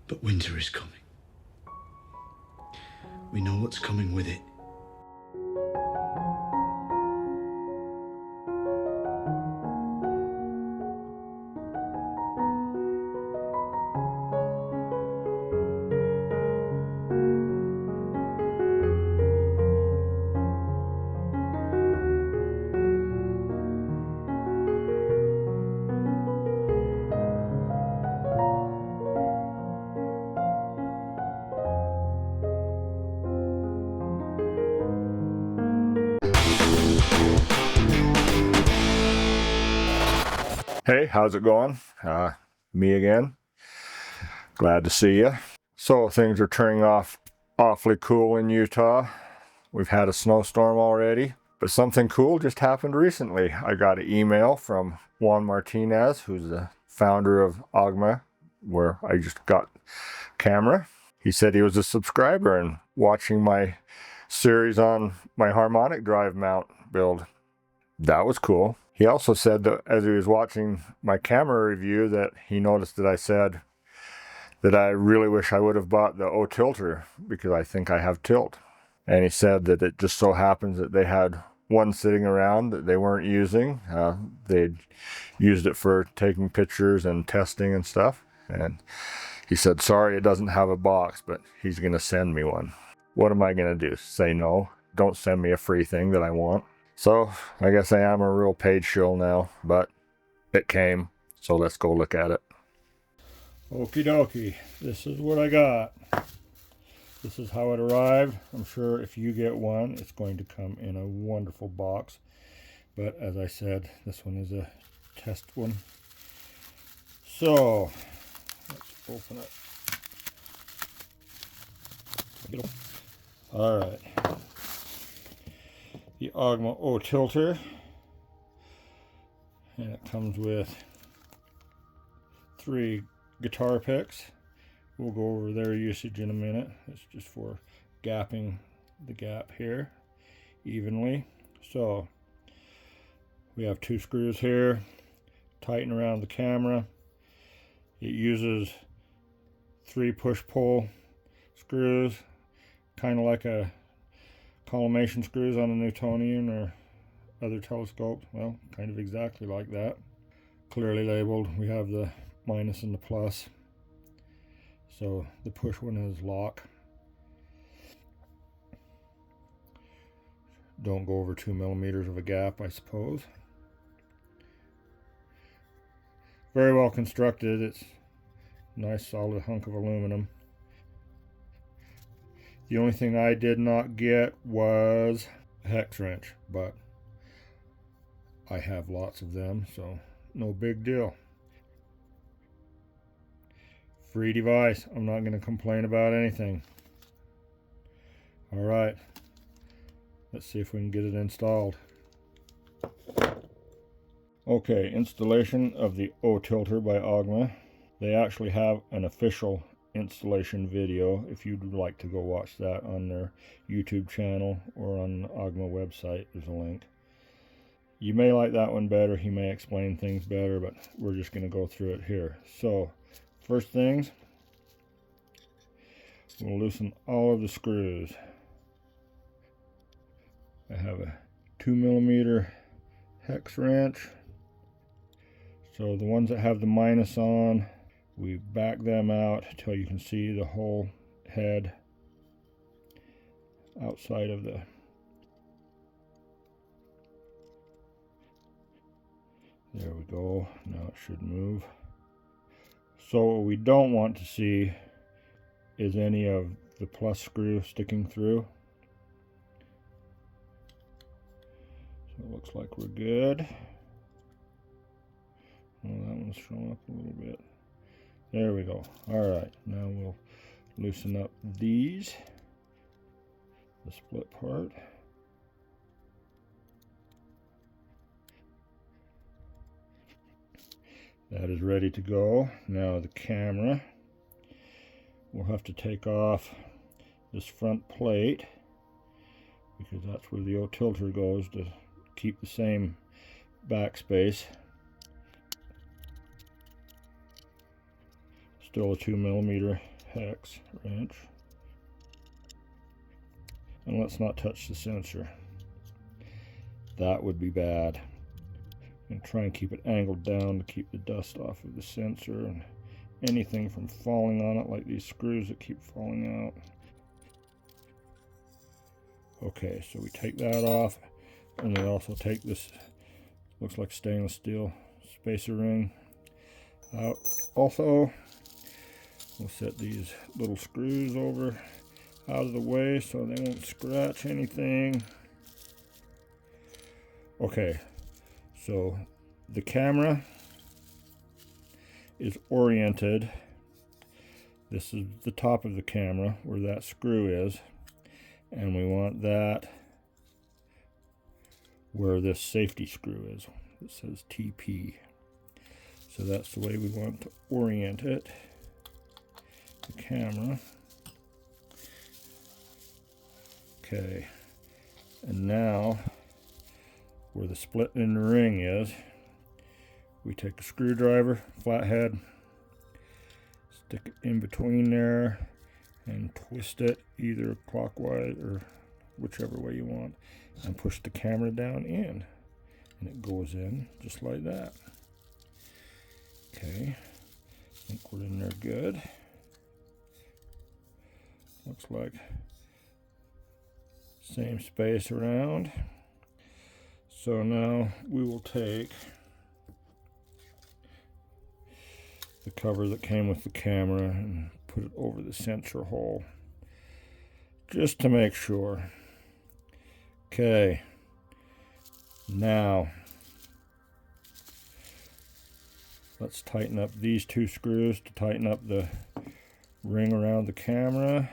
But winter is coming. We know what's coming with it. Hey, how's it going? Me again. Glad to see you. So things are turning off awfully cool in Utah. We've had a snowstorm already, but something cool just happened recently. I got an email from Juan Martinez, who's the founder of Ogma, where I just got camera. He said he was a subscriber and watching my series on my harmonic drive mount build. That was cool. He also said that as he was watching my camera review that he noticed that I said that I really wish I would have bought the O tilter because I think I have tilt. And he said that it just so happens that they had one sitting around that they weren't using. They'd used it for taking pictures and testing and stuff. And he said, sorry, it doesn't have a box, but he's going to send me one. What am I going to do? Say no? Don't send me a free thing that I want. So I guess I am a real paid shill now, but it came, so let's go look at it. Okie dokie, this is what I got. This is how it arrived. I'm sure if you get one, it's going to come in a wonderful box. But as I said, this one is a test one. So let's open it. All right. The Ogma O tilter, and it comes with 3 guitar picks. We'll go over their usage in a minute. It's just for gapping the gap here evenly. So we have 2 screws here, tighten around the camera. It uses 3 push-pull screws, kind of like a collimation screws on a Newtonian or other telescopes. Well, kind of exactly like that. Clearly labeled. We have the minus and the plus. So the push one is lock. Don't go over 2 millimeters of a gap, I suppose. Very well constructed. It's a nice solid hunk of aluminum. The only thing I did not get was a hex wrench, but I have lots of them, so no big deal. Free device. I'm not going to complain about anything. All right, let's see if we can get it installed. Okay, installation of the O tilter by Ogma. They actually have an official installation video if you'd like to go watch that on their YouTube channel or on the Ogma website. There's a link. You may like that one better. He may explain things better, but we're just going to go through it here. So first things, we'll loosen all of the screws. I have a 2 millimeter hex wrench. So the ones that have the minus on, we back them out until you can see the whole head outside of the there we go. Now it should move. So what we don't want to see is any of the plus screw sticking through. So it looks like we're good. Oh, that one's showing up a little bit. There we go. All right, now we'll loosen up these, the split part. That is ready to go. Now the camera, we'll have to take off this front plate because that's where the O tilter goes to keep the same backspace. Still a 2 millimeter hex wrench. And let's not touch the sensor. That would be bad. And try and keep it angled down to keep the dust off of the sensor and anything from falling on it, like these screws that keep falling out. Okay, so we take that off, and we also take this, looks like stainless steel spacer ring out. Also, we'll set these little screws over out of the way so they won't scratch anything. Okay, so the camera is oriented. This is the top of the camera where that screw is, and we want that where this safety screw is. It says TP. So that's the way we want to orient it, the camera. Okay, and now where the split in the ring is, we take a screwdriver, flathead, stick it in between there, and twist it either clockwise or whichever way you want, and push the camera down in, and it goes in just like that. Okay, I think we're in there good. Looks like same space around. So now we will take the cover that came with the camera and put it over the sensor hole just to make sure. Okay, now let's tighten up these two screws to tighten up the ring around the camera.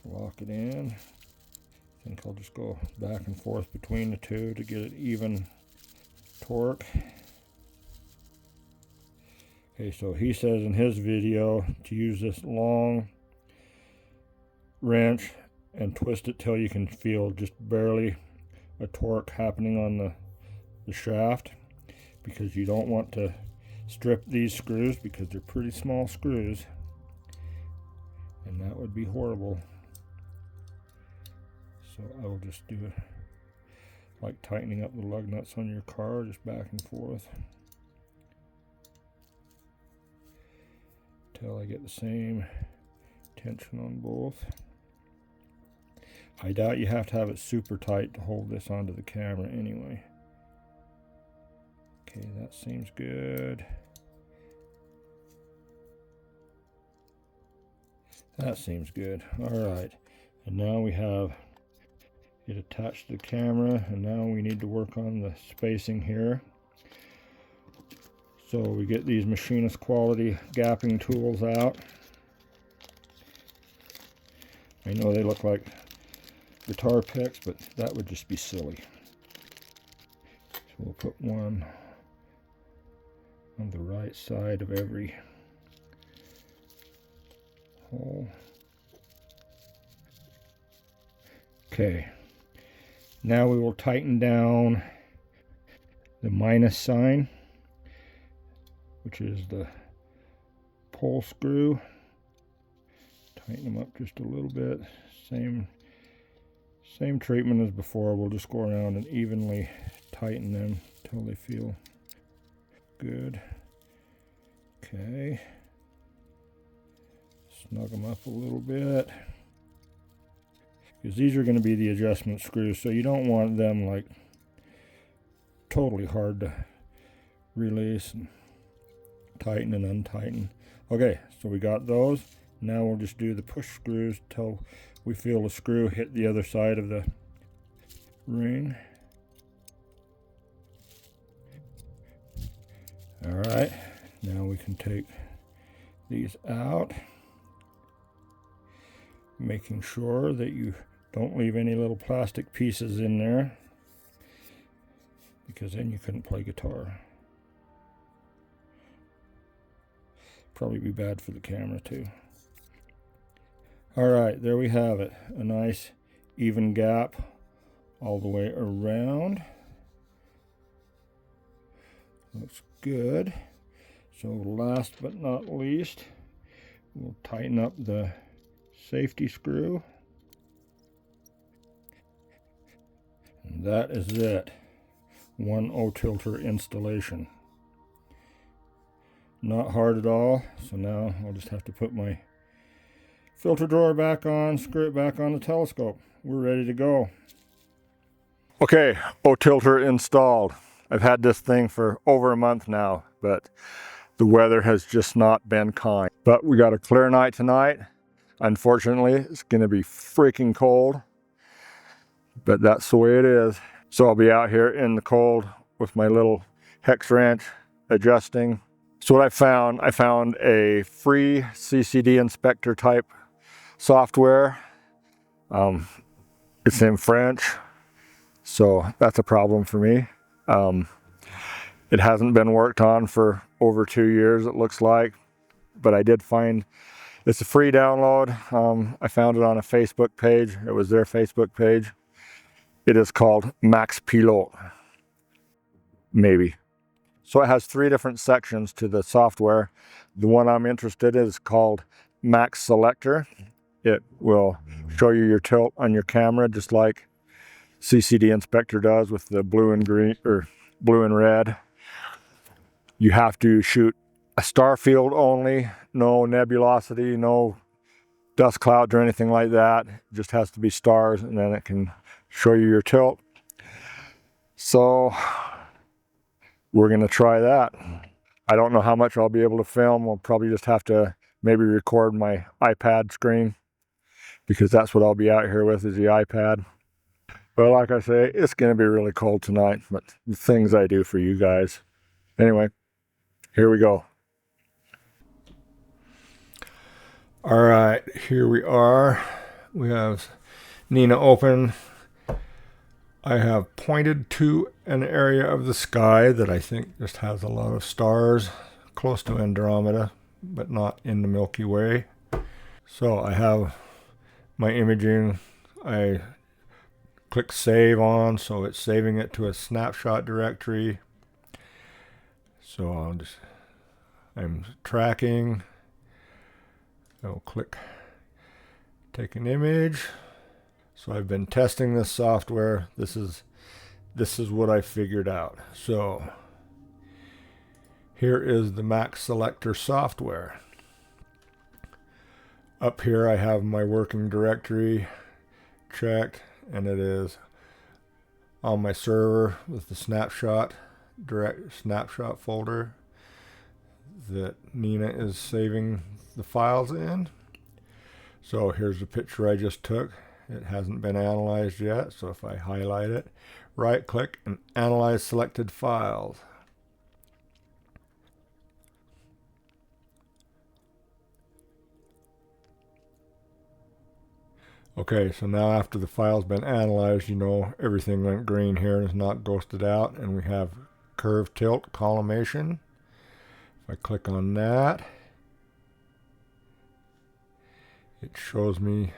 Lock it in. I think I'll just go back and forth between the two to get it even torque. Okay, so he says in his video to use this long wrench and twist it till you can feel just barely a torque happening on the shaft, because you don't want to strip these screws because they're pretty small screws, and that would be horrible. So I will just do it like tightening up the lug nuts on your car, just back and forth till I get the same tension on both. I doubt you have to have it super tight to hold this onto the camera anyway. Okay, that seems good. That seems good. All right, and now we have it attached to the camera, and now we need to work on the spacing here. So we get these machinist quality gapping tools out. I know they look like guitar picks, but that would just be silly. So we'll put one on the right side of every hole. Okay, now we will tighten down the minus sign, which is the pull screw. Tighten them up just a little bit. Same treatment as before. We'll just go around and evenly tighten them until they feel good. Okay. Snug them up a little bit, because these are going to be the adjustment screws, so you don't want them like totally hard to release and tighten and untighten. Okay, so we got those. Now we'll just do the push screws till we feel the screw hit the other side of the ring. All right, now we can take these out, making sure that you don't leave any little plastic pieces in there, because then you couldn't play guitar. Probably be bad for the camera too. All right, there we have it. A nice even gap all the way around. Looks good. So last but not least, We'll tighten up the safety screw. And that is it. One O-tilter installation. Not hard at all. So now I'll just have to put my filter drawer back on, screw it back on the telescope. We're ready to go. Okay, O-tilter installed. I've had this thing for over a month now, but the weather has just not been kind. But we got a clear night tonight. Unfortunately, it's going to be freaking cold, but that's the way it is. So I'll be out here in the cold with my little hex wrench adjusting. So what I found a free CCD inspector type software. It's in French, so that's a problem for me. It hasn't been worked on for over 2 years, it looks like, but I did find it's a free download. I found it on a Facebook page. It was their Facebook page. It is called Max Pilot, maybe. So it has 3 different sections to the software. The one I'm interested in is called Max Selector. It will show you your tilt on your camera just like CCD Inspector does with the blue and green, or blue and red. You have to shoot a star field only, no nebulosity, no dust clouds or anything like that. It just has to be stars, and then it can show you your tilt. So we're going to try that. I don't know how much I'll be able to film. I'll probably just have to maybe record my iPad screen, because that's what I'll be out here with, is the iPad. But like I say, it's going to be really cold tonight, but the things I do for you guys. Anyway, here we go. All right, here we are. We have Nina open. I have pointed to an area of the sky that I think just has a lot of stars, close to Andromeda, but not in the Milky Way. So I have my imaging. I click save on, so it's saving it to a snapshot directory. So I'm tracking. I'll click take an image. So I've been testing this software. This is what I figured out. So here is the Max Selector software. Up here I have my working directory checked, and it is on my server with the snapshot folder that Nina is saving the files in. So here's the picture I just took. It hasn't been analyzed yet, so if I highlight it, right click and analyze selected files. Okay, so now after the file's been analyzed, you know everything went green here and is not ghosted out, and we have curve tilt collimation. If I click on that, it shows me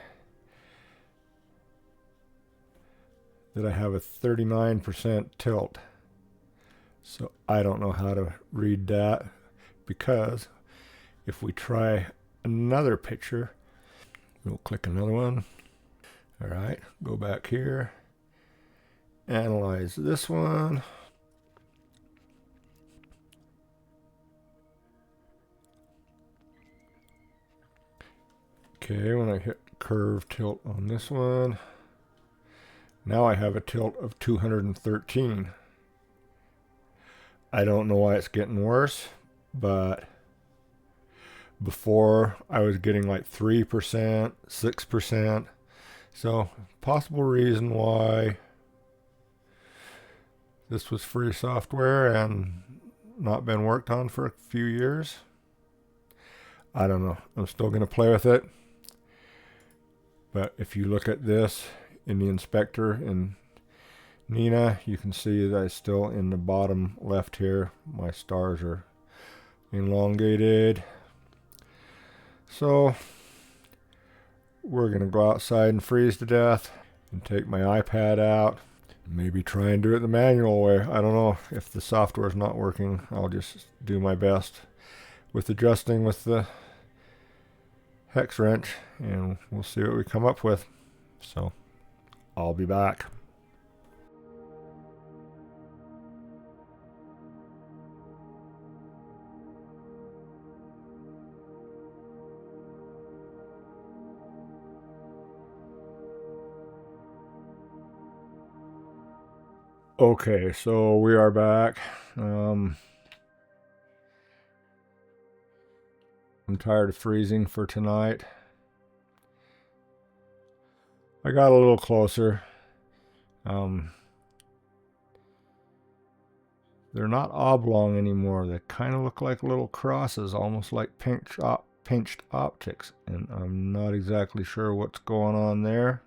that I have a 39% tilt. So I don't know how to read that, because if we try another picture, we'll click another one. All right, go back here, analyze this one. Okay, when I hit curve tilt on this one, now I have a tilt of 213. I don't know why it's getting worse, but before I was getting like 3%, 6%. So possible reason why this was free software and not been worked on for a few years. I don't know. I'm still going to play with it. But if you look at this in the inspector in Nina, you can see that it's still in the bottom left here. My stars are elongated. So we're going to go outside and freeze to death and take my iPad out. Maybe try and do it the manual way. I don't know. If the software is not working, I'll just do my best with adjusting with the hex wrench and we'll see what we come up with. So I'll be back. Okay, so we are back. I'm tired of freezing for tonight. I got a little closer. They're not oblong anymore. They kind of look like little crosses, almost like pinched optics, and I'm not exactly sure what's going on there.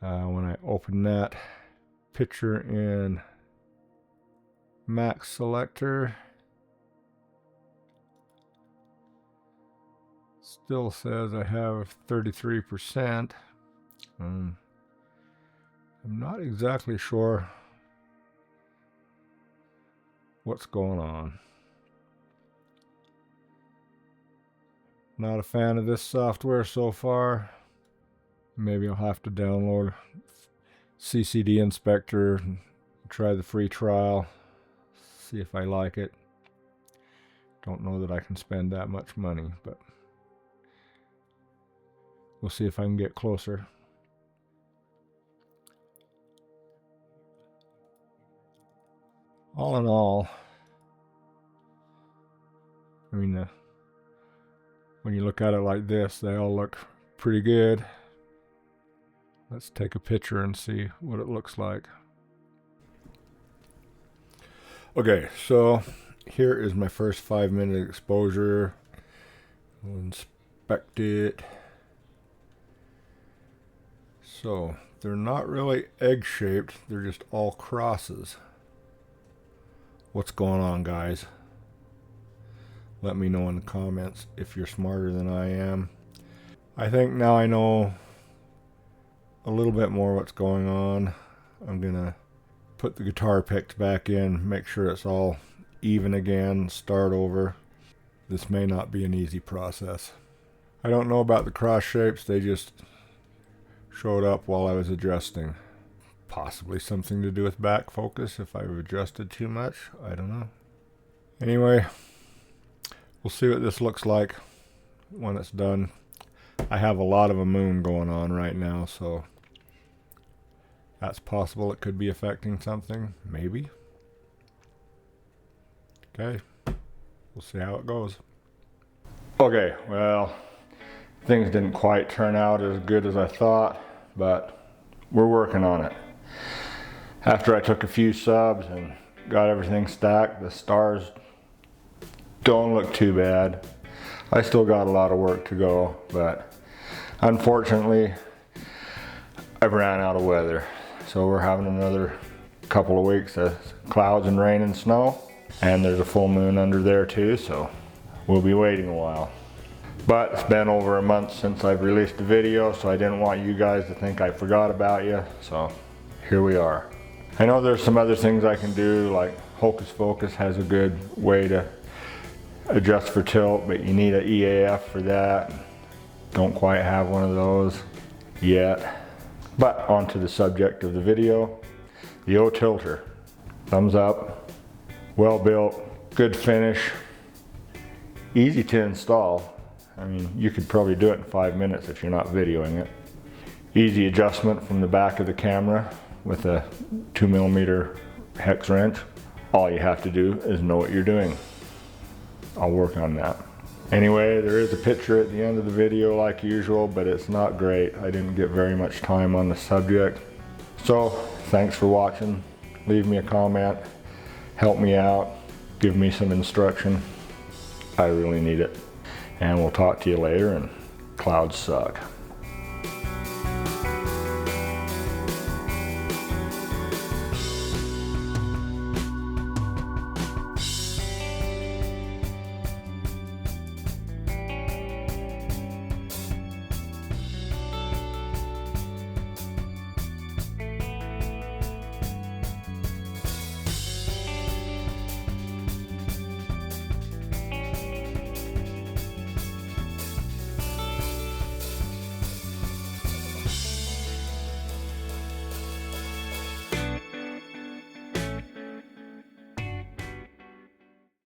When I open that picture in Max Selector, still says I have 33%. I'm not exactly sure what's going on. Not a fan of this software so far. Maybe I'll have to download CCD Inspector and try the free trial, see if I like it. Don't know that I can spend that much money, but we'll see if I can get closer. All in all, I mean, when you look at it like this, they all look pretty good. Let's take a picture and see what it looks like. Okay, so here is my first 5-minute exposure. We'll inspect it. So they're not really egg-shaped, they're just all crosses. What's going on, guys? Let me know in the comments if you're smarter than I am. I think now I know a little bit more what's going on. I'm gonna put the guitar picks back in, make sure it's all even again, start over. This may not be an easy process. I don't know about the cross shapes, they just showed up while I was adjusting. Possibly something to do with back focus if I've adjusted too much, I don't know. Anyway, we'll see what this looks like when it's done. I have a lot of a moon going on right now, so that's possible it could be affecting something, maybe. Okay, we'll see how it goes. Okay, well, things didn't quite turn out as good as I thought, but we're working on it. After I took a few subs and got everything stacked, the stars don't look too bad. I still got a lot of work to go, but unfortunately, I've ran out of weather. So we're having another couple of weeks of clouds and rain and snow. And there's a full moon under there too, so we'll be waiting a while. But it's been over a month since I've released the video, so I didn't want you guys to think I forgot about you. So here we are. I know there's some other things I can do, like Hocus Focus has a good way to adjust for tilt, but you need an EAF for that. Don't quite have one of those yet. But onto the subject of the video, the O-Tilter. Thumbs up, well built, good finish, easy to install. I mean, you could probably do it in 5 minutes if you're not videoing it. Easy adjustment from the back of the camera with a 2mm hex wrench. All you have to do is know what you're doing. I'll work on that. Anyway, there is a picture at the end of the video like usual, but it's not great. I didn't get very much time on the subject. So, thanks for watching. Leave me a comment, help me out, give me some instruction. I really need it. And we'll talk to you later, and clouds suck.